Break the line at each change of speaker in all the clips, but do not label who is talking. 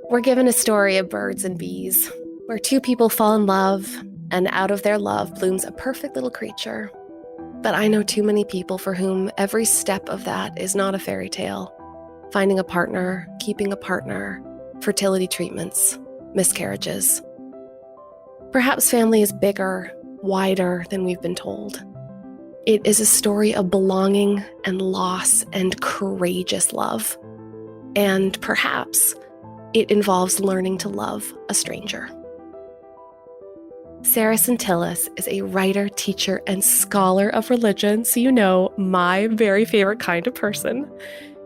We're given a story of birds and bees, where two people fall in love, and out of their love blooms a perfect little creature. But I know too many people for whom every step of that is not a fairy tale. Finding a partner, keeping a partner, fertility treatments, miscarriages. Perhaps family is bigger, wider than we've been told. It is a story of belonging and loss and courageous love. And perhaps it involves learning to love a stranger. Sarah Sentilles is a writer, teacher, and scholar of religion, so you know, my very favorite kind of person.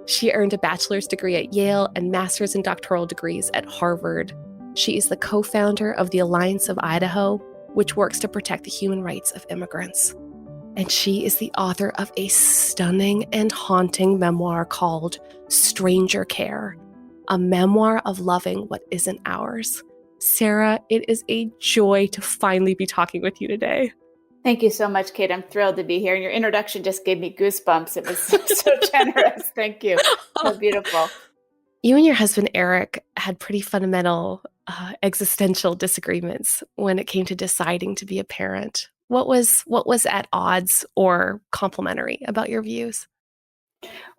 She earned a bachelor's degree at Yale and master's and doctoral degrees at Harvard. She is the co-founder of the Alliance of Idaho, which works to protect the human rights of immigrants. And she is the author of a stunning and haunting memoir called Stranger Care, a memoir of loving what isn't ours. Sarah, it is a joy to finally be talking with you today.
Thank you so much, Kate. I'm thrilled to be here. And your introduction just gave me goosebumps. It was so generous. Thank you. So beautiful.
You and your husband, Eric, had pretty fundamental existential disagreements when it came to deciding to be a parent. What was at odds or complementary about your views?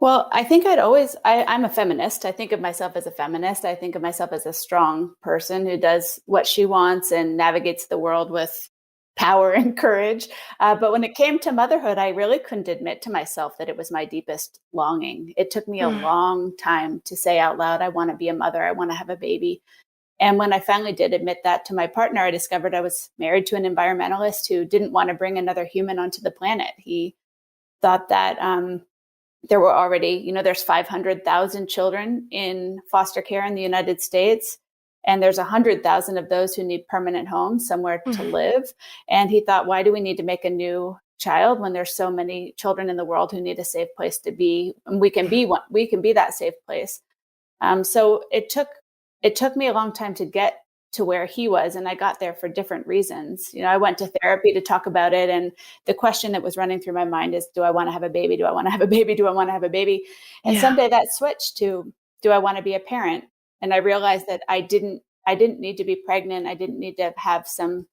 Well, I think I'm a feminist. I think of myself as a feminist. I think of myself as a strong person who does what she wants and navigates the world with power and courage. But when it came to motherhood, I really couldn't admit to myself that it was my deepest longing. It took me a long time to say out loud, I want to be a mother. I want to have a baby. And when I finally did admit that to my partner, I discovered I was married to an environmentalist who didn't want to bring another human onto the planet. He thought that there were already, there's 500,000 children in foster care in the United States. And there's 100,000 of those who need permanent homes, somewhere to live. And he thought, why do we need to make a new child when there's so many children in the world who need a safe place to be? And we can be that safe place. So it took me a long time to get to where he was. And I got there for different reasons. I went to therapy to talk about it. And the question that was running through my mind is, do I want to have a baby? Do I want to have a baby? Do I want to have a baby? And someday that switched to, do I want to be a parent? And I realized that I didn't need to be pregnant. I didn't need to have some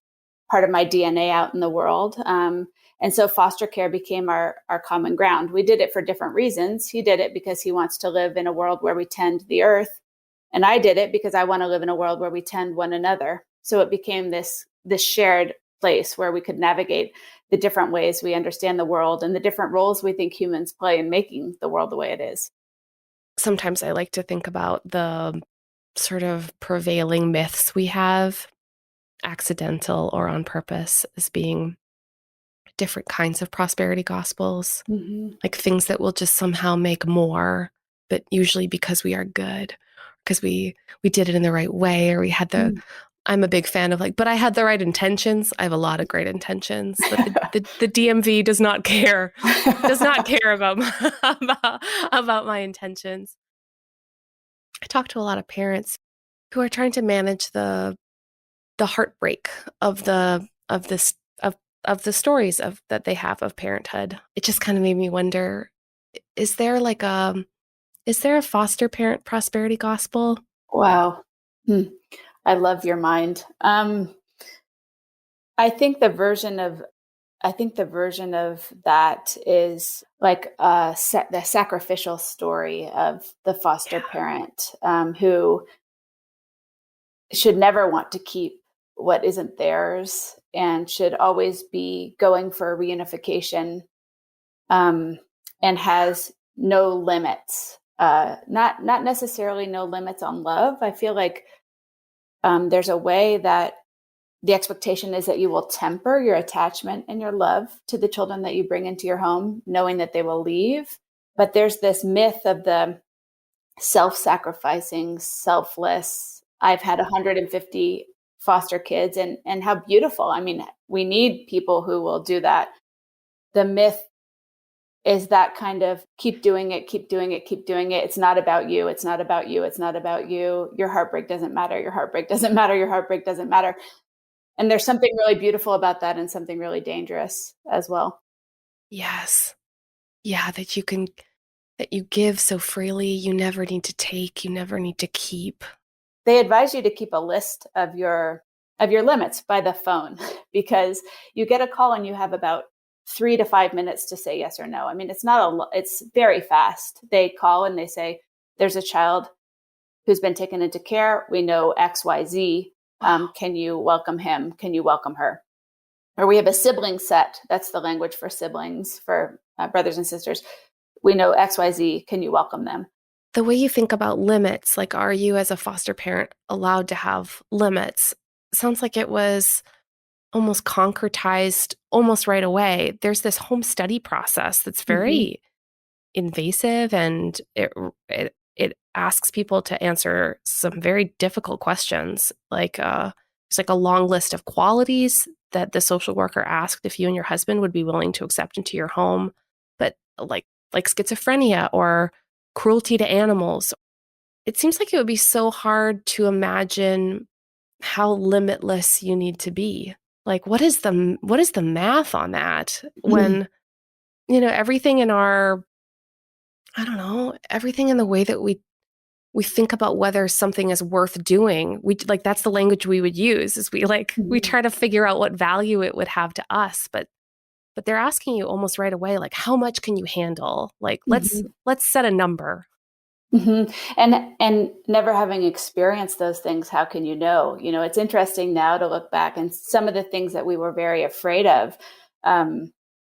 part of my DNA out in the world. And so foster care became our common ground. We did it for different reasons. He did it because he wants to live in a world where we tend the earth. And I did it because I want to live in a world where we tend one another. So it became this shared place where we could navigate the different ways we understand the world and the different roles we think humans play in making the world the way it is.
Sometimes I like to think about the sort of prevailing myths we have, accidental or on purpose, as being different kinds of prosperity gospels, like things that will just somehow make more, but usually because we are good, because we did it in the right way, or we had I'm a big fan of but I had the right intentions. I have a lot of great intentions, but the DMV does not care about my intentions. I talk to a lot of parents who are trying to manage the heartbreak of the stories that they have of parenthood. It just kind of made me wonder, is there a foster parent prosperity gospel?
Wow. I love your mind. I think the version of that is like the sacrificial story of the foster parent who should never want to keep what isn't theirs and should always be going for reunification and has no limits. Not necessarily no limits on love. I feel like there's a way that the expectation is that you will temper your attachment and your love to the children that you bring into your home, knowing that they will leave. But there's this myth of the self-sacrificing, selfless. I've had 150 foster kids and how beautiful. I mean, we need people who will do that. The myth is that kind of keep doing it, keep doing it, keep doing it. It's not about you. It's not about you. It's not about you. Your heartbreak doesn't matter. Your heartbreak doesn't matter. Your heartbreak doesn't matter. And there's something really beautiful about that and something really dangerous as well.
Yes. Yeah, that you give so freely. You never need to take. You never need to keep.
they advise you to keep a list of your limits by the phone because you get a call and you have about 3 to 5 minutes to say yes or no. I mean, it's very fast. They call and they say, there's a child who's been taken into care. We know XYZ.
Wow.
Can you welcome him? Can you welcome her? Or we have a sibling set. That's the language for siblings, for brothers and sisters. We know XYZ. Can you welcome them?
The way you think about limits, like, are you as a foster parent allowed to have limits? Sounds like it was almost concretized almost right away. There's this home study process that's
Mm-hmm.
very invasive, and it asks people to answer some very difficult questions. Like it's like a long list of qualities that the social worker asked if you and your husband would be willing to accept into your home, but like schizophrenia or cruelty to animals. It seems like it would be so hard to imagine how limitless you need to be. Like, what is the math on that when, everything in our, I don't know, everything in the way that we think about whether something is worth doing. We like that's the language we would use is we
Mm-hmm.
try to figure out what value it would have to us, but they're asking you almost right away, like, how much can you handle? Like,
Mm-hmm.
let's set a number.
Mm-hmm. And never having experienced those things, how can you know? It's interesting now to look back, and some of the things that we were very afraid of um,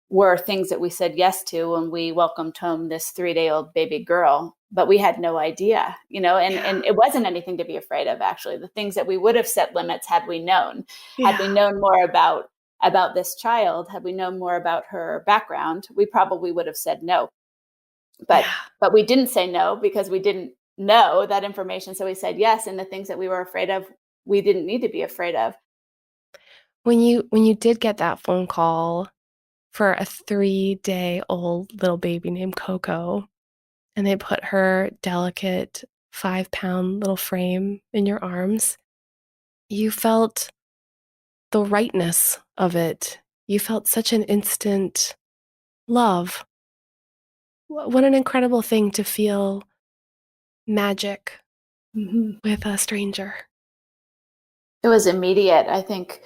were things that we said yes to when we welcomed home this 3-day-old baby girl, but we had no idea,
Yeah.
and it wasn't anything to be afraid of. Actually, the things that we would have set limits had we
Yeah.
known more about this child, had we known more about her background, we probably would have said no. but
Yeah.
but we didn't say no because we didn't know that information, so we said yes, and the things that we were afraid of, we didn't need to be afraid of.
When you did get that phone call for a 3-day-old little baby named Coco, and they put her delicate 5-pound little frame in your arms, you felt the rightness of it. You felt such an instant love. What an incredible thing to feel magic
Mm-hmm.
with a stranger.
It was immediate. I think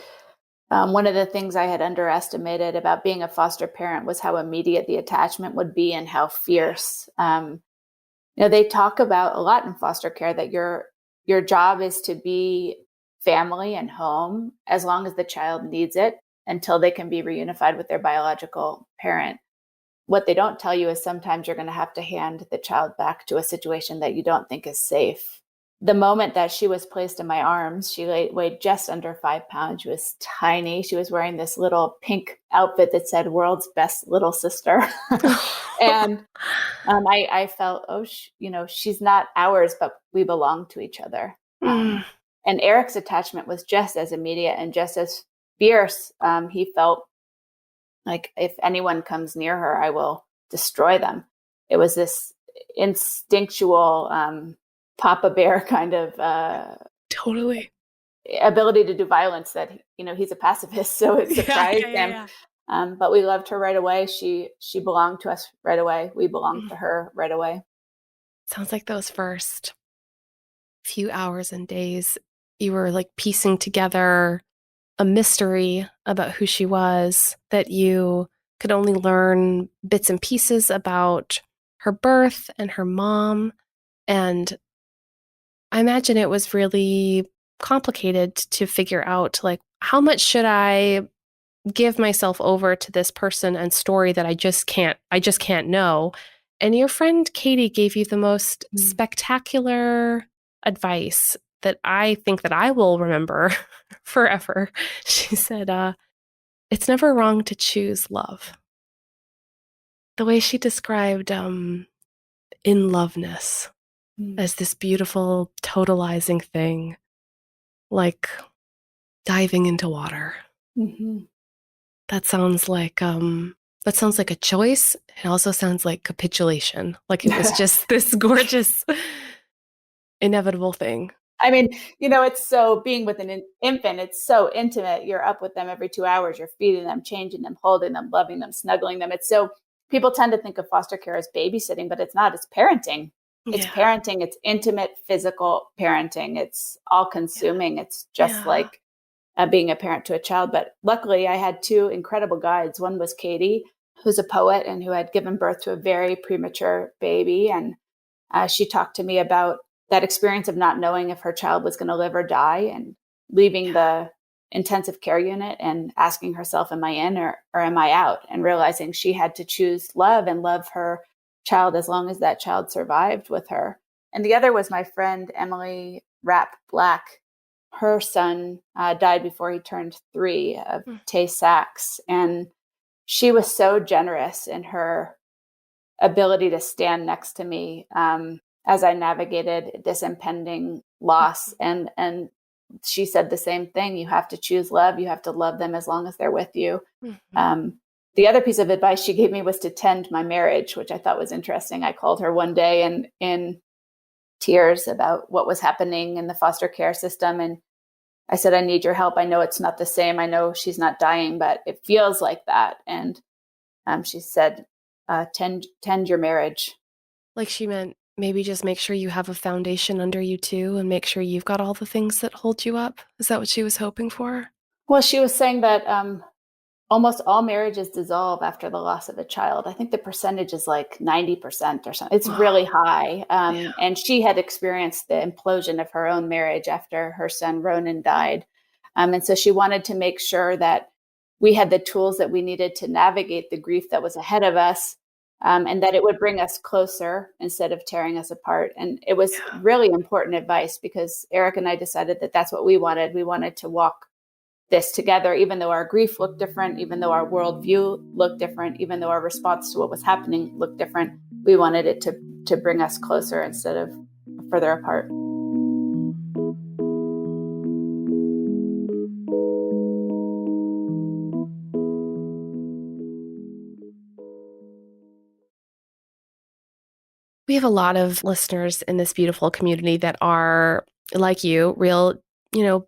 one of the things I had underestimated about being a foster parent was how immediate the attachment would be and how fierce. They talk about a lot in foster care that your job is to be family and home as long as the child needs it until they can be reunified with their biological parent. What they don't tell you is sometimes you're going to have to hand the child back to a situation that you don't think is safe. The moment that she was placed in my arms, she weighed just under 5 pounds. She was tiny. She was wearing this little pink outfit that said "World's Best Little Sister," and I felt, she's not ours, but we belong to each other.
Mm,
And Eric's attachment was just as immediate and just as fierce. He felt like if anyone comes near her, I will destroy them. It was this instinctual Papa Bear kind of
totally.
ability to do violence that, he's a pacifist, so it
Yeah,
surprised
yeah, yeah,
him.
yeah.
But we loved her right away. She belonged to us right away. We belonged
Mm.
to her right away.
Sounds like those first few hours and days, you were like piecing together a mystery about who she was, that you could only learn bits and pieces about her birth and her mom. And I imagine it was really complicated to figure out, like, how much should I give myself over to this person and story that I just can't know. And your friend Katie gave you the most
Mm.
spectacular advice that I think that I will remember forever. She said, it's never wrong to choose love. The way she described in loveness
Mm.
as this beautiful totalizing thing, like diving into water.
Mm-hmm.
That sounds like a choice. It also sounds like capitulation. Like it was just this gorgeous, inevitable thing.
I mean, it's so being with an infant, it's so intimate. You're up with them every 2 hours. You're feeding them, changing them, holding them, loving them, snuggling them. It's so people tend to think of foster care as babysitting, but it's not. It's parenting. it's
Yeah.
parenting, it's intimate physical parenting. It's all consuming. It's just
Yeah.
like being a parent to a child. But luckily, I had two incredible guides. One was Katie, who's a poet and who had given birth to a very premature baby. And she talked to me about that experience of not knowing if her child was going to live or die and leaving the intensive care unit and asking herself, am I in or am I out? And realizing she had to choose love and love her child as long as that child survived with her. And the other was my friend, Emily Rapp Black. Her son died before he turned 3 of
Yeah.
Tay Sachs. And she was so generous in her ability to stand next to me as I navigated this impending loss. And she said the same thing. You have to choose love. You have to love them as long as they're with you.
Mm-hmm.
The other piece of advice she gave me was to tend my marriage, which I thought was interesting. I called her one day and in tears about what was happening in the foster care system. And I said, I need your help. I know it's not the same. I know she's not dying, but it feels like that. And she said, tend your marriage.
Like she meant maybe just make sure you have a foundation under you too and make sure you've got all the things that hold you up. Is that what she was hoping for?
Well, she was saying that almost all marriages dissolve after the loss of a child. I think the percentage is like 90% or something. It's really
Wow.
high.
Yeah.
And she had experienced the implosion of her own marriage after her son Ronan died. And so she wanted to make sure that we had the tools that we needed to navigate the grief that was ahead of us, and that it would bring us closer instead of tearing us apart. And it was
Yeah.
really important advice because Eric and I decided that that's what we wanted. We wanted to walk this together, even though our grief looked different, even though our worldview looked different, even though our response to what was happening looked different. We wanted it to bring us closer instead of further apart.
We have a lot of listeners in this beautiful community that are like you, real,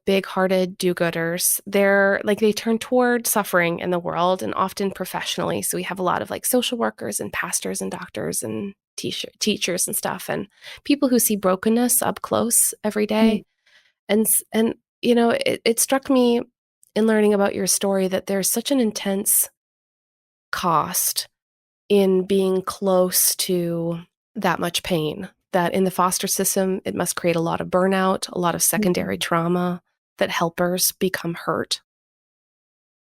big-hearted do-gooders. They're like they turn toward suffering in the world and often professionally. So we have a lot of like social workers and pastors and doctors and teachers and stuff and people who see brokenness up close every day. And it struck me in learning about your story that there's such an intense cost in being close to that much pain, that in the foster system, it must create a lot of burnout, a lot of secondary trauma, that helpers become hurt.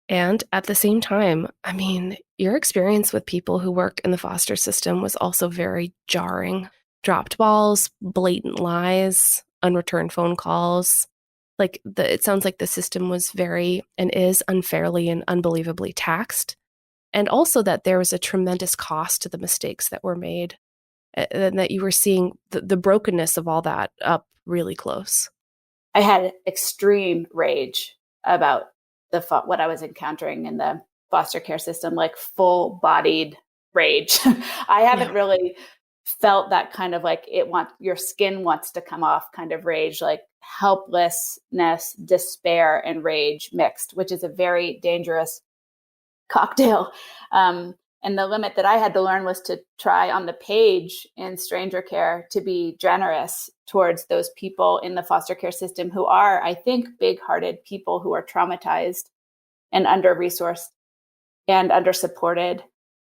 And at the same time, I mean, your experience with people who work in the foster system was also very jarring. Dropped balls, blatant lies, unreturned phone calls. It sounds like the system was very and is unfairly and unbelievably taxed. And also that there was a tremendous cost to the mistakes that were made, and that you were seeing the brokenness of all that up really close.
I had extreme rage about what I was encountering in the foster care system, like full bodied rage. I haven't
Yeah.
really felt that kind of like your skin wants to come off kind of rage, like helplessness, despair, and rage mixed, which is a very dangerous cocktail. And the limit that I had to learn was to try on the page in stranger care to be generous towards those people in the foster care system who are, I think, big-hearted people who are traumatized and under-resourced and under-supported.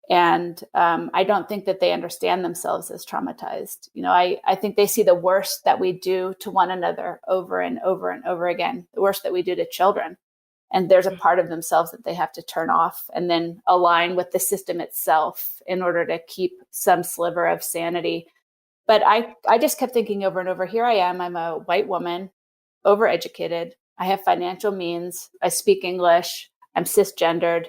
And I don't think that they understand themselves as traumatized. I think they see the worst that we do to one another over and over and over again, the worst that we do to children. And there's a part of themselves that they have to turn off and then align with the system itself in order to keep some sliver of sanity. But I just kept thinking over and over, here I am, I'm a white woman, overeducated, I have financial means, I speak English, I'm cisgendered,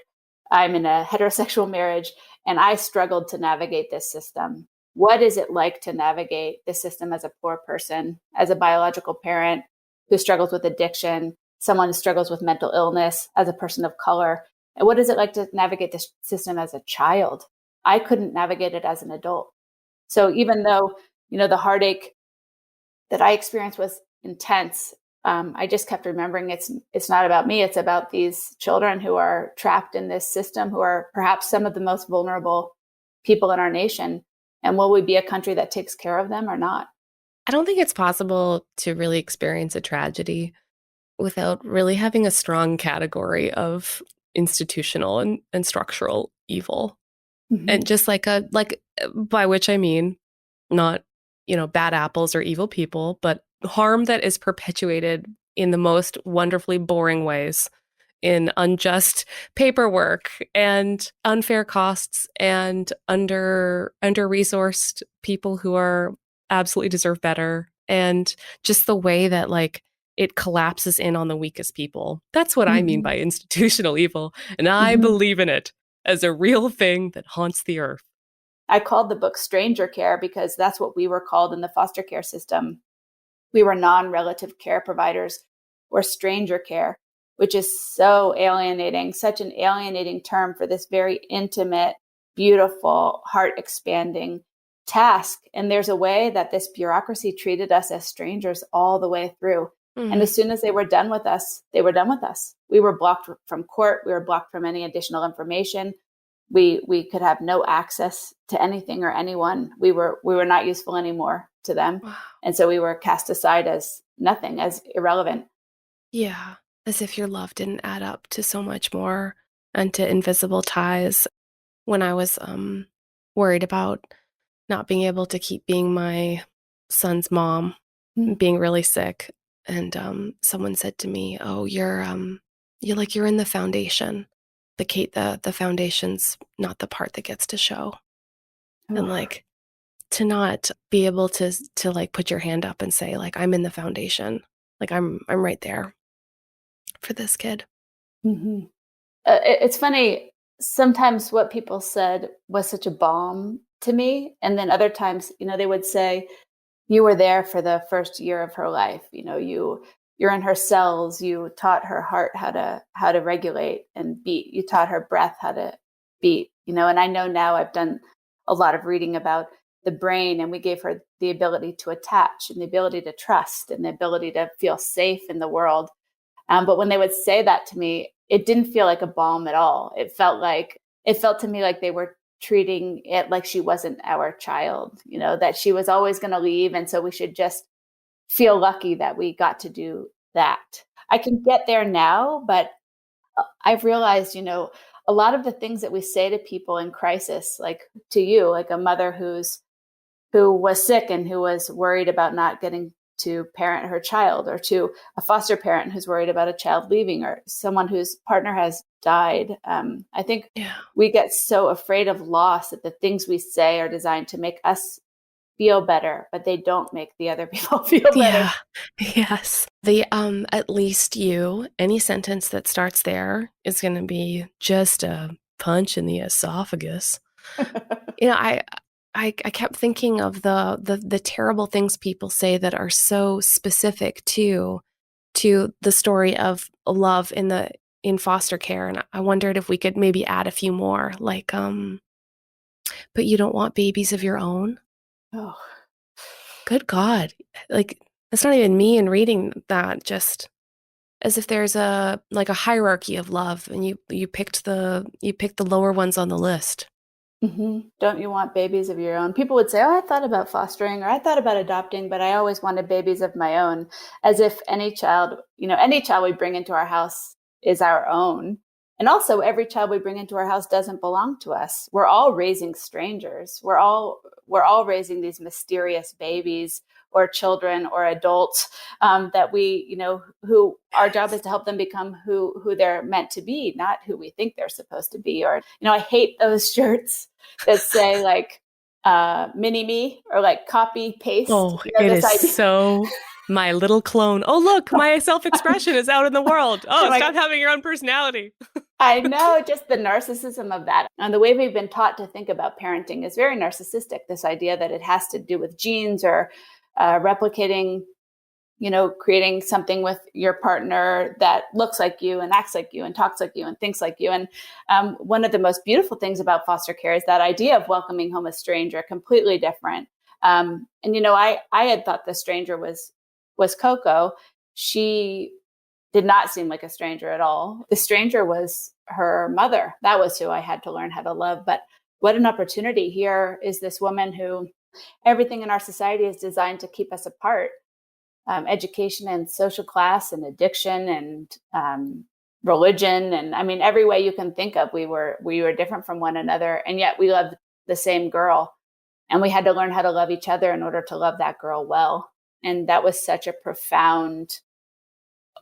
I'm in a heterosexual marriage, and I struggled to navigate this system. What is it like to navigate this system as a poor person, as a biological parent who struggles with addiction, someone who struggles with mental illness, as a person of color? And what is it like to navigate this system as a child? I couldn't navigate it as an adult. So even though, the heartache that I experienced was intense, I just kept remembering it's not about me. It's about these children who are trapped in this system, who are perhaps some of the most vulnerable people in our nation. And will we be a country that takes care of them or not?
I don't think it's possible to really experience a tragedy without really having a strong category of institutional and structural evil. And
Mm-hmm.
just like by which I mean not, bad apples or evil people, but harm that is perpetuated in the most wonderfully boring ways, in unjust paperwork and unfair costs and under-resourced people who are absolutely deserve better, and just the way that like it collapses in on the weakest people. That's what I mean
Mm-hmm.
by institutional evil, and I
Mm-hmm.
believe in it as a real thing that haunts the earth.
I called the book Stranger Care because that's what we were called in the foster care system. We were non-relative care providers or stranger care, which is so alienating, such an alienating term for this very intimate, beautiful, heart expanding task. And there's a way that this bureaucracy treated us as strangers all the way through. And
Mm.
as soon as they were done with us, they were done with us. We were blocked from court. We were blocked from any additional information. We could have no access to anything or anyone. We were not useful anymore to them.
Wow.
And so we were cast aside as nothing, as irrelevant.
Yeah, as if your love didn't add up to so much more and to invisible ties. When I was worried about not being able to keep being my son's mom,
Mm.
being really sick, and someone said to me, "Oh, you're in the foundation. The foundation's not the part that gets to show." And
Oh.
like to not be able to like put your hand up and say like I'm in the foundation, like I'm right there for this kid.
Mm-hmm. It's funny. Sometimes what people said was such a balm to me. And then other times, they would say, you were there for the first year of her life. You're in her cells. You taught her heart how to regulate and beat. You taught her breath how to beat. And I know now I've done a lot of reading about the brain, and we gave her the ability to attach and the ability to trust and the ability to feel safe in the world. But when they would say that to me, it didn't feel like a balm at all. It felt to me like they were treating it like she wasn't our child, that she was always going to leave. And so we should just feel lucky that we got to do that. I can get there now, but I've realized, a lot of the things that we say to people in crisis, like to you, like a mother who was sick and who was worried about not getting to parent her child, or to a foster parent who's worried about a child leaving, or someone whose partner has died. I think
Yeah.
we get so afraid of loss that the things we say are designed to make us feel better, but they don't make the other people feel better.
Yeah. Yes. The at least you, any sentence that starts there is going to be just a punch in the esophagus. You know, I kept thinking of the terrible things people say that are so specific to the story of love in foster care, and I wondered if we could maybe add a few more, like but you don't want babies of your own.
Oh.
Good God. Like, it's not even me in reading that, just as if there's a hierarchy of love, and you picked the lower ones on the list.
Hmm. Don't you want babies of your own? People would say, "Oh, I thought about fostering or I thought about adopting, but I always wanted babies of my own," as if any child we bring into our house is our own. And also, every child we bring into our house doesn't belong to us. We're all raising strangers. We're all raising these mysterious babies or children or adults, that who our job is to help them become who they're meant to be, not who we think they're supposed to be. Or, I hate those shirts that say like mini me, or like copy paste,
Oh, it
this
is
idea.
so my little clone. Oh, look, my self-expression is out in the world. Oh,
I'm
stop
like,
having your own personality.
I know, just the narcissism of that. And the way we've been taught to think about parenting is very narcissistic. This idea that it has to do with genes, or replicating, creating something with your partner that looks like you and acts like you and talks like you and thinks like you. And one of the most beautiful things about foster care is that idea of welcoming home a stranger, completely different. And I had thought the stranger was Coco. She did not seem like a stranger at all. The stranger was her mother. That was who I had to learn how to love. But what an opportunity. Here is this woman who everything in our society is designed to keep us apart. Education and social class and addiction and religion. And I mean, every way you can think of, we were different from one another. And yet we loved the same girl. And we had to learn how to love each other in order to love that girl well. And that was such a profound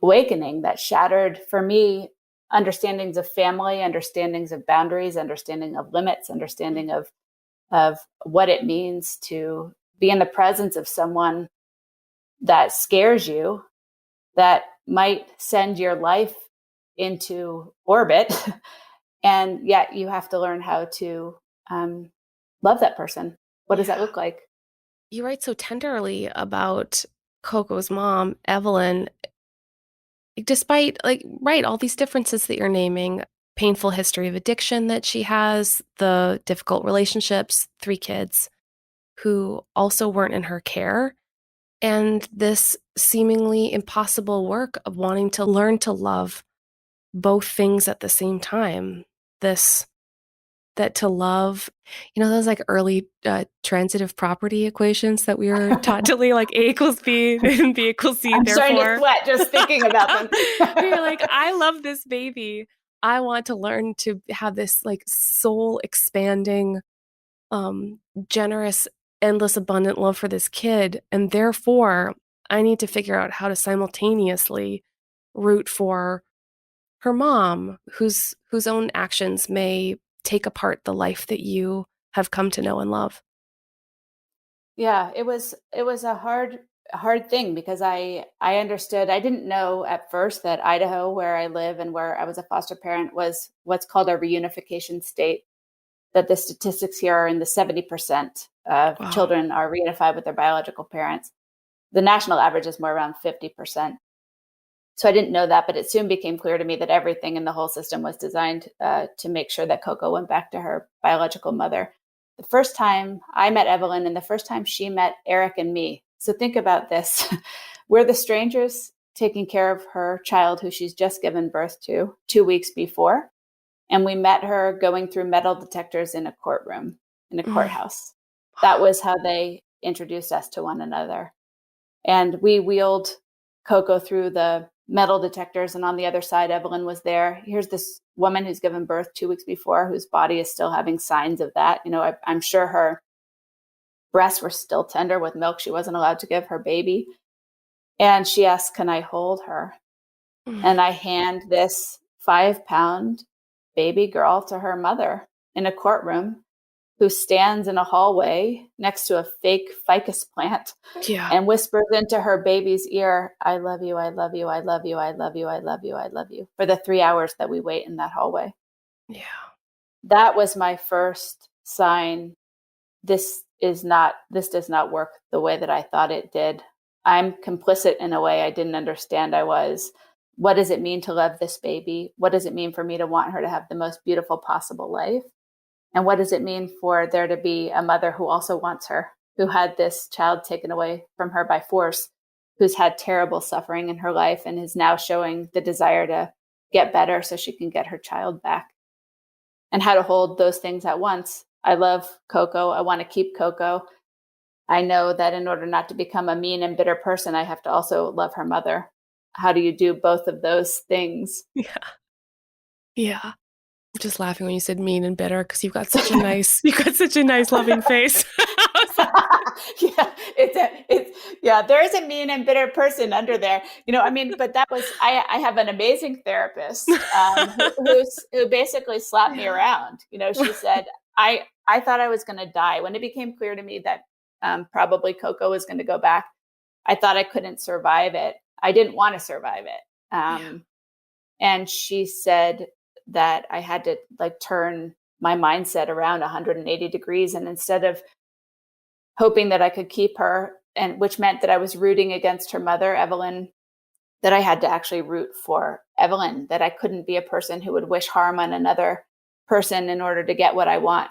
awakening that shattered, for me, understandings of family, understandings of boundaries, understanding of limits, understanding of what it means to be in the presence of someone that scares you, that might send your life into orbit. And yet you have to learn how to love that person. What does that
Yeah.
look like?
You write so tenderly about Coco's mom, Evelyn, despite right, all these differences that you're naming, painful history of addiction that she has, the difficult relationships, 3 kids who also weren't in her care, and this seemingly impossible work of wanting to learn to love both things at the same time. This that to love, those like early transitive property equations that we were taught to like A equals B and B equals C,
I'm starting to
therefore.
sweat just thinking about them.
You're like, I love this baby. I want to learn to have this like soul expanding, generous, endless, abundant love for this kid. And therefore, I need to figure out how to simultaneously root for her mom, whose own actions may take apart the life that you have come to know and love.
Yeah, it was a hard thing because I understood. I didn't know at first that Idaho, where I live and where I was a foster parent, was what's called a reunification state. That the statistics here are in the 70% of
Wow.
children are reunified with their biological parents. The national average is more around 50%. So I didn't know that, but it soon became clear to me that everything in the whole system was designed to make sure that Coco went back to her biological mother. The first time I met Evelyn and the first time she met Eric and me. So think about this. We're the strangers taking care of her child who she's just given birth to 2 weeks before. And we met her going through metal detectors in a courtroom, in a
Mm.
courthouse. That was how they introduced us to one another. And we wheeled Coco through the metal detectors. And on the other side, Evelyn was there. Here's this woman who's given birth 2 weeks before, whose body is still having signs of that. I'm sure her breasts were still tender with milk she wasn't allowed to give her baby. And she asked, "Can I hold her?"
Mm.
And I hand this 5-pound baby girl to her mother in a courtroom, who stands in a hallway next to a fake ficus plant
Yeah.
and whispers into her baby's ear, "I love you, I love you, I love you, I love you, I love you, I love you," for the 3 hours that we wait in that hallway.
Yeah.
That was my first sign. This does not work the way that I thought it did. I'm complicit in a way I didn't understand I was. What does it mean to love this baby? What does it mean for me to want her to have the most beautiful possible life? And what does it mean for there to be a mother who also wants her, who had this child taken away from her by force, who's had terrible suffering in her life and is now showing the desire to get better so she can get her child back? And how to hold those things at once. I love Coco. I want to keep Coco. I know that in order not to become a mean and bitter person, I have to also love her mother. How do you do both of those things?
Yeah. Yeah. I'm just laughing when you said mean and bitter because you've got such a nice loving face. I was like,
Yeah, yeah, there is a mean and bitter person under there. I mean, but that was, I have an amazing therapist, who basically slapped me
yeah.
around. She said, I thought I was going to die when it became clear to me that probably Coco was going to go back. I thought I couldn't survive it. I didn't want to survive it.
Yeah.
And she said that I had to like turn my mindset around 180 degrees. And instead of hoping that I could keep her, and which meant that I was rooting against her mother, Evelyn, that I had to actually root for Evelyn, that I couldn't be a person who would wish harm on another person in order to get what I want.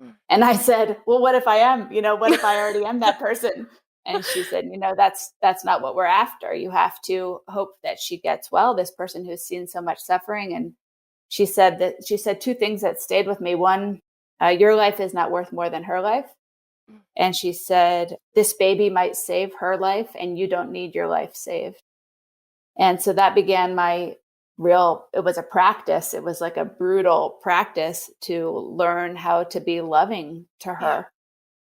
Mm.
And I said, well, what if I am? What if I already am that person? And she said, that's not what we're after. You have to hope that she gets well, this person who's seen so much suffering. And she said 2 things that stayed with me. One, your life is not worth more than her life. And she said, this baby might save her life, and you don't need your life saved. And so that began my it was a practice. It was like a brutal practice to learn how to be loving to
Yeah.
her.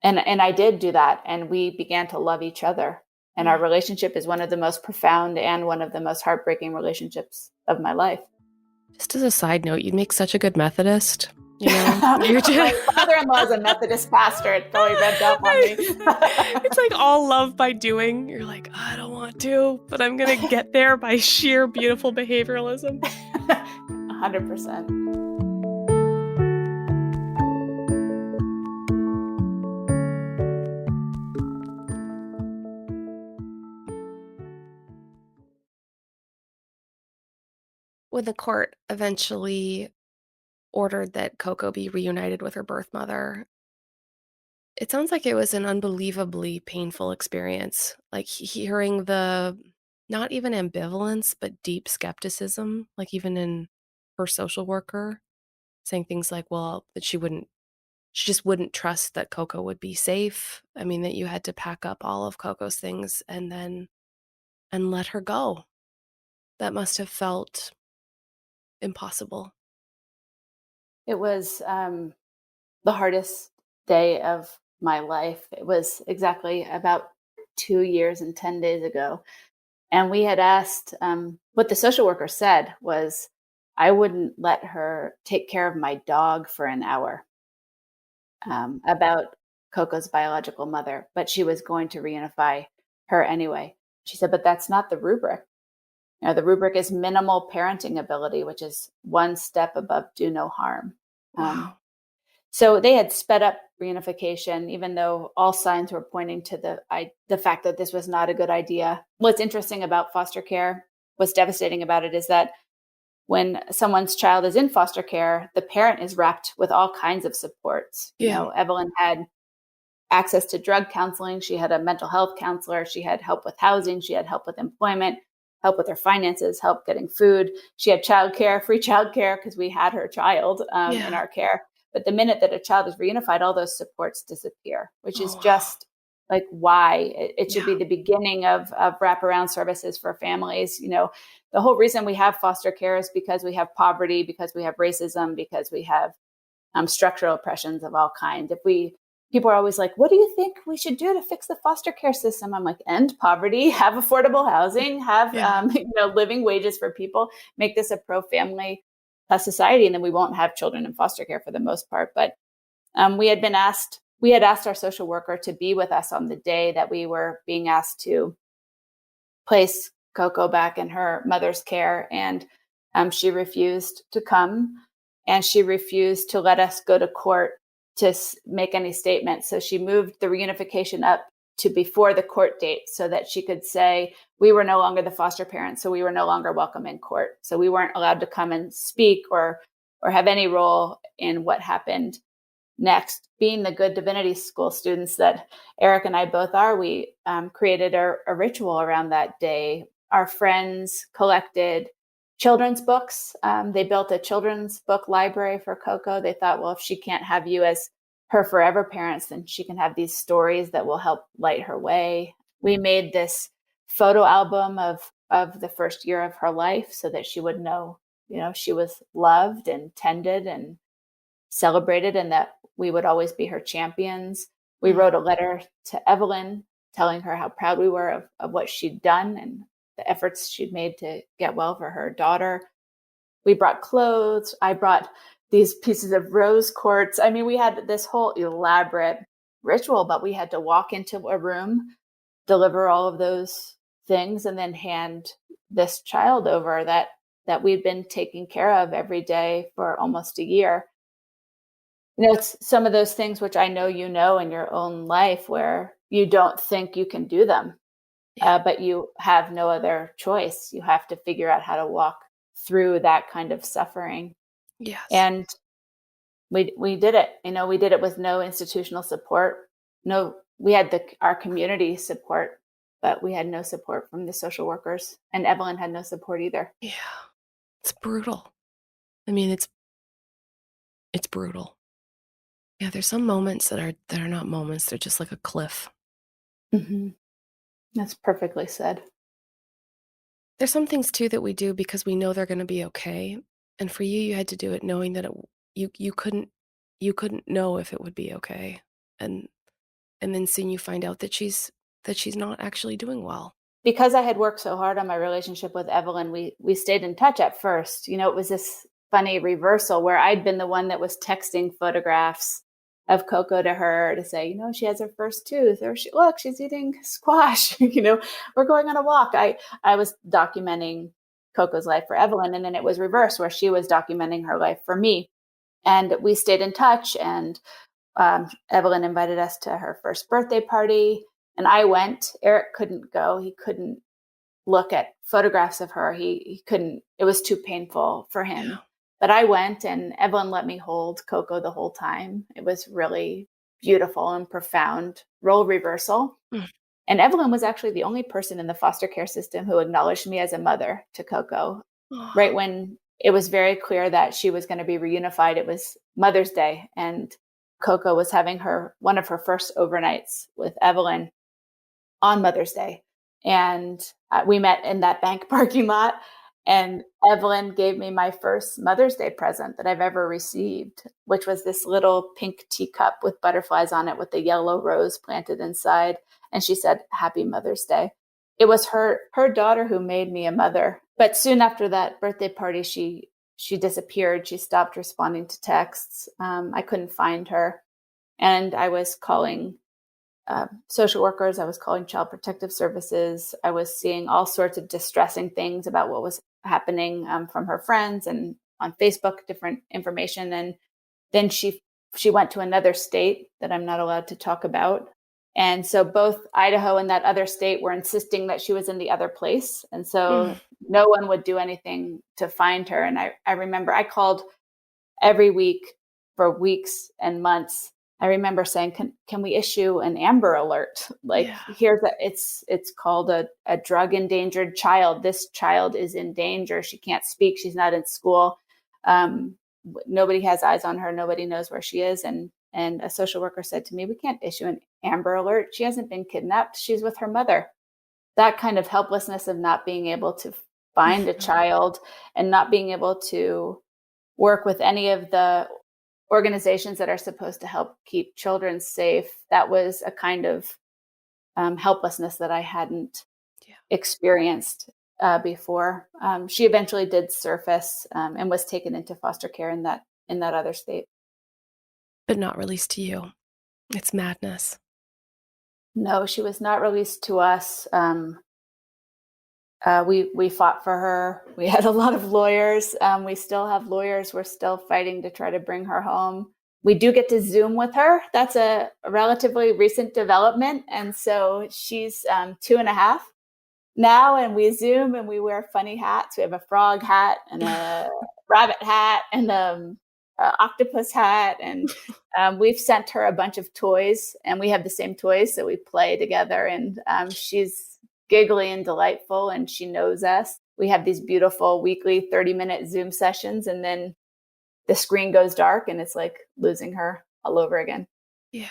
And I did do that. And we began to love each other. And our relationship is one of the most profound and one of the most heartbreaking relationships of my life.
Just as a side note, you'd make such a good Methodist. You know, you're
My
just
father-in-law is a Methodist pastor. It probably rubbed off on me.
it's like all love by doing. You're like, I don't want to, but I'm gonna get there by sheer beautiful behavioralism.
100%.
When the court eventually ordered that Coco be reunited with her birth mother, it sounds like it was an unbelievably painful experience. Like hearing the not even ambivalence, but deep skepticism, like even in her social worker saying things like, well, that she just wouldn't trust that Coco would be safe. I mean, that you had to pack up all of Coco's things and let her go. That must have felt impossible.
It was the hardest day of my life. It was exactly about 2 years and 10 days ago. And we had asked, what the social worker said was, I wouldn't let her take care of my dog for an hour, about Coco's biological mother, but she was going to reunify her anyway. She said, but that's not the rubric. You know, the rubric is minimal parenting ability, which is one step above do no harm. Um,
Wow.
so they had sped up reunification, even though all signs were pointing to the fact that this was not a good idea. What's interesting about foster care, what's devastating about it, is that when someone's child is in foster care, the parent is wrapped with all kinds of supports. You
Yeah.
know, Evelyn had access to drug counseling. She had a mental health counselor. She had help with housing. She had help with employment, help with her finances, help getting food. She had childcare, free childcare, because we had her child in
Yeah.
our care. But the minute that a child is reunified, all those supports disappear, which is
Oh, wow.
just like why it should
Yeah.
be the beginning of wraparound services for families. You know, the whole reason we have foster care is because we have poverty, because we have racism, because we have structural oppressions of all kinds. If we People are always like, what do you think we should do to fix the foster care system? I'm like, end poverty, have affordable housing, have
Yeah.
living wages for people, make this a pro-family society, and then we won't have children in foster care for the most part. But we had asked our social worker to be with us on the day that we were being asked to place Coco back in her mother's care, and she refused to come, and she refused to let us go to court to make any statement. So she moved the reunification up to before the court date so that she could say we were no longer the foster parents, so we were no longer welcome in court. So we weren't allowed to come and speak or have any role in what happened next. Being the good divinity school students that Eric and I both are, we created a ritual around that day. Our friends collected children's books. They built a children's book library for Coco. They thought, well, if she can't have you as her forever parents, then she can have these stories that will help light her way. We made this photo album of the first year of her life so that she would know, you know, she was loved and tended and celebrated, and that we would always be her champions. We
Mm.
wrote a letter to Evelyn telling her how proud we were of what she'd done and the efforts she'd made to get well for her daughter. We brought clothes. I brought these pieces of rose quartz. I mean, we had this whole elaborate ritual, but we had to walk into a room, deliver all of those things, and then hand this child over that we'd been taking care of every day for almost a year. You know, it's some of those things which I know you know in your own life where you don't think you can do them,
Yeah.
but you have no other choice. You have to figure out how to walk through that kind of suffering.
Yes.
And we did it. You know, we did it with no institutional support. No, we had our community support, but we had no support from the social workers, and Evelyn had no support either.
Yeah. It's brutal. I mean, it's brutal. Yeah, there's some moments that are not moments, they're just like a cliff.
Hmm. That's perfectly said.
There's some things too that we do because we know they're gonna be okay, and for you, you had to do it knowing that you couldn't know if it would be okay, and then soon you find out that she's not actually doing well.
Because I had worked so hard on my relationship with Evelyn, we stayed in touch at first. You know, it was this funny reversal where I'd been the one that was texting photographs of Coco to her to say, you know, she has her first tooth, or she look, she's eating squash. You know, we're going on a walk. I was documenting Coco's life for Evelyn, and then it was reversed where she was documenting her life for me. And we stayed in touch, and Evelyn invited us to her first birthday party, and I went. Eric couldn't go. He couldn't look at photographs of her. He couldn't, it was too painful for him.
Yeah.
But I went, and Evelyn let me hold Coco the whole time. It was really beautiful and profound role reversal.
Mm.
And Evelyn was actually the only person in the foster care system who acknowledged me as a mother to Coco. Right
Oh,
when it was very clear that she was going to be reunified, it was Mother's Day, and Coco was having her one of her first overnights with Evelyn on Mother's Day. And we met in that bank parking lot. And Evelyn gave me my first Mother's Day present that I've ever received, which was this little pink teacup with butterflies on it with a yellow rose planted inside. And she said, "Happy Mother's Day." It was her daughter who made me a mother. But soon after that birthday party, she disappeared. She stopped responding to texts. I couldn't find her, and I was calling social workers. I was calling child protective services. I was seeing all sorts of distressing things about what was happening from her friends and on Facebook, different information. And then she went to another state that I'm not allowed to talk about. And so both Idaho and that other state were insisting that she was in the other place. And
mm,
so no one would do anything to find her. And I remember I called every week for weeks and months. I remember saying, can we issue an Amber Alert? Like,
yeah,
here's it's called a drug endangered child. This child is in danger. She can't speak. She's not in school. Nobody has eyes on her. Nobody knows where she is. And a social worker said to me, "We can't issue an Amber Alert. She hasn't been kidnapped. She's with her mother." That kind of helplessness of not being able to find a
mhm,
child and not being able to work with any of the organizations that are supposed to help keep children safe. That was a kind of helplessness that I hadn't
yeah,
experienced before. She eventually did surface and was taken into foster care in that other state.
but not released to you. It's madness.
No, she was not released to us. We fought for her. We had a lot of lawyers. We still have lawyers. We're still fighting to try to bring her home. We do get to Zoom with her. That's a relatively recent development, and so she's 2.5 now, and we Zoom and we wear funny hats. We have a frog hat and a rabbit hat and a octopus hat, and we've sent her a bunch of toys, and we have the same toys, so we play together. And she's giggly and delightful, and she knows us. We have these beautiful weekly 30-minute Zoom sessions, and then the screen goes dark, and it's like losing her all over again.
Yeah.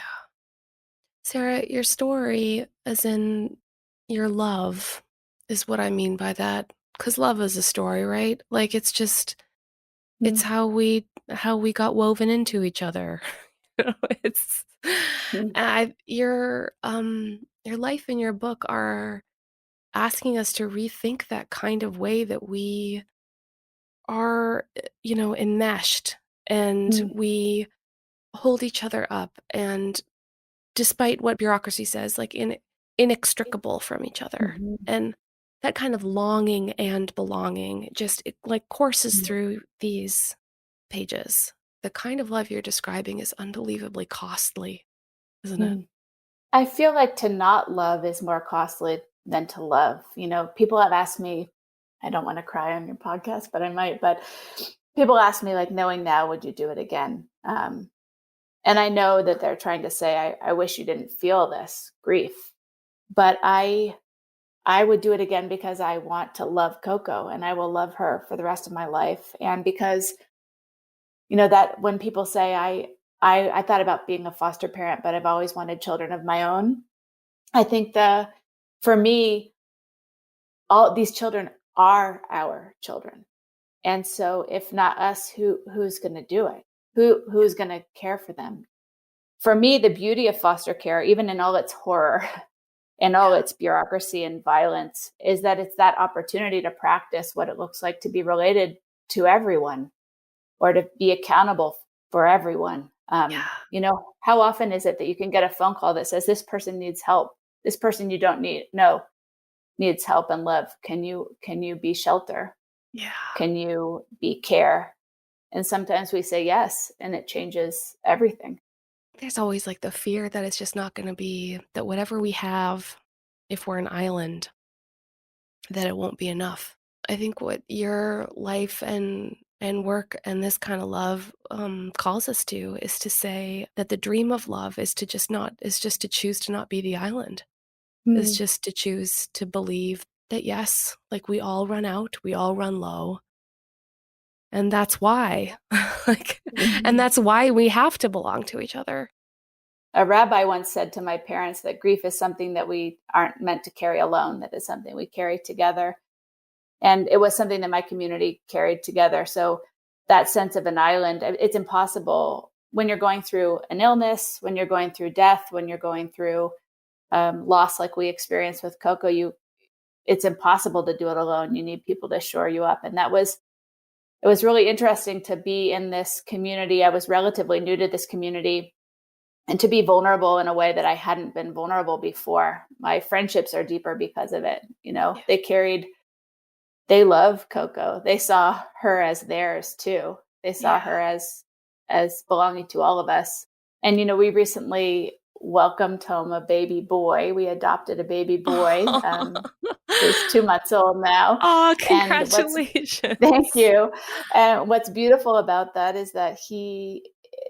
Sarah, your story, as in your love, is what I mean by that. Because love is a story, right? Like it's
Mm-hmm.
how we got woven into each other. You know, it's your life and your book are asking us to rethink that kind of way that we are, enmeshed, and we hold each other up, and despite what bureaucracy says, like inextricable from each other.
Mm-hmm.
And that kind of longing and belonging just like courses
Mm-hmm.
through these pages. The kind of love you're describing is unbelievably costly, isn't it?
Mm-hmm. I feel like to not love is more costly than to love. You know, people have asked me, I don't want to cry on your podcast, but I might, but people ask me, like, knowing now, would you do it again? And I know that they're trying to say, I wish you didn't feel this grief, but I would do it again because I want to love Coco and I will love her for the rest of my life. And because, that when people say, I thought about being a foster parent, but I've always wanted children of my own. I think for me, all these children are our children. And so if not us, who's going to do it? Who's going to care for them? For me, the beauty of foster care, even in all its horror and all its bureaucracy and violence, is that it's that opportunity to practice what it looks like to be related to everyone or to be accountable for everyone. How often is it that you can get a phone call that says this person needs help? This person you don't know needs help and love. Can you be shelter?
Yeah.
Can you be care? And sometimes we say yes, and it changes everything.
There's always like the fear that it's just not going to be, that whatever we have, if we're an island, that it won't be enough. I think what your life and work and this kind of love calls us to is to say that the dream of love is to choose to not be the island. Is just to choose to believe that yes, like we all run out, we all run low. And that's why, and that's why we have to belong to each other.
A rabbi once said to my parents that grief is something that we aren't meant to carry alone, that is something we carry together. And it was something that my community carried together. So that sense of an island, it's impossible when you're going through an illness, when you're going through death, when you're going through loss like we experienced with Coco. It's impossible to do it alone. You need people to shore you up. And it was really interesting to be in this community. I was relatively new to this community, and to be vulnerable in a way that I hadn't been vulnerable before. My friendships are deeper because of it. They love Coco. They saw her as theirs too. They saw her as belonging to all of us. And, we recently welcomed home a baby boy. We adopted a baby boy. He's 2 months old now.
Oh, congratulations.
Thank you. And what's beautiful about that is that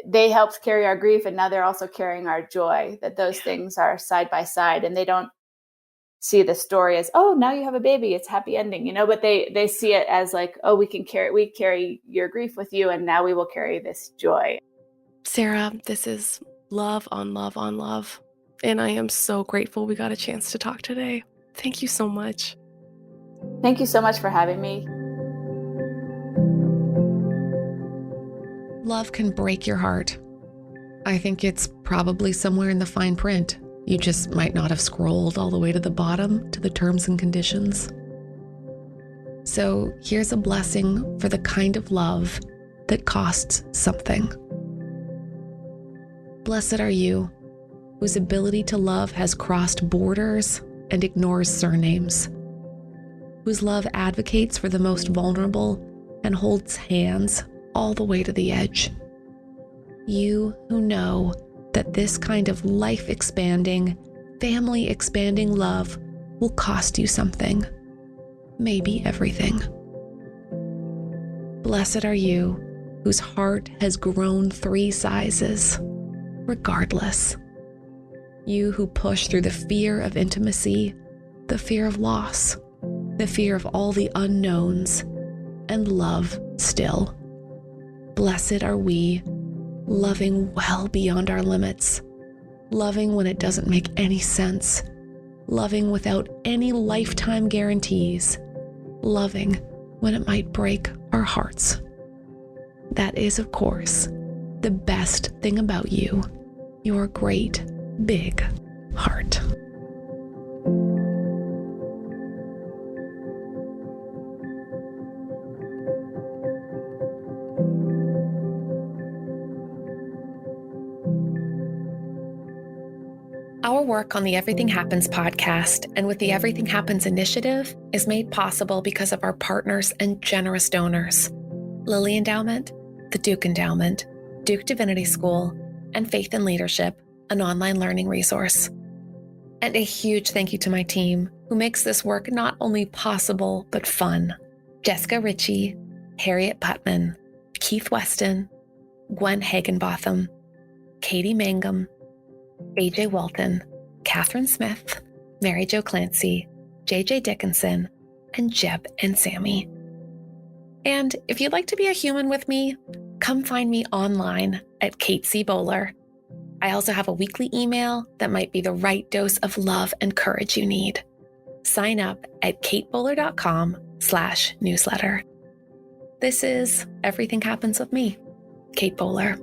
they helped carry our grief, and now they're also carrying our joy, that those things are side by side, and they don't see the story as, oh, now you have a baby, it's happy ending, but they see it as like, oh, we carry your grief with you, and now we will carry this joy.
Sarah, this is love on love on love. And I am so grateful we got a chance to talk today. Thank you so much.
Thank you so much for having me.
Love can break your heart. I think it's probably somewhere in the fine print. You just might not have scrolled all the way to the bottom to the terms and conditions. So here's a blessing for the kind of love that costs something. Blessed are you, whose ability to love has crossed borders and ignores surnames, whose love advocates for the most vulnerable and holds hands all the way to the edge. You who know that this kind of life-expanding, family-expanding love will cost you something, maybe everything. Blessed are you, whose heart has grown 3 sizes, regardless. You who push through the fear of intimacy, the fear of loss, the fear of all the unknowns, and love still. Blessed are we, loving well beyond our limits, loving when it doesn't make any sense, loving without any lifetime guarantees, loving when it might break our hearts. That is, of course, the best thing about you, your great, big heart.
Our work on the Everything Happens podcast and with the Everything Happens initiative is made possible because of our partners and generous donors: Lilly Endowment, the Duke Endowment, Duke Divinity School, and Faith in Leadership, an online learning resource. And a huge thank you to my team, who makes this work not only possible, but fun. Jessica Ritchie, Harriet Putman, Keith Weston, Gwen Hagenbotham, Katie Mangum, AJ Walton, Catherine Smith, Mary Jo Clancy, JJ Dickinson, and Jeb and Sammy. And if you'd like to be a human with me, come find me online at Kate C. Bowler. I also have a weekly email that might be the right dose of love and courage you need. Sign up at katebowler.com/newsletter. This is Everything Happens with Me, Kate Bowler.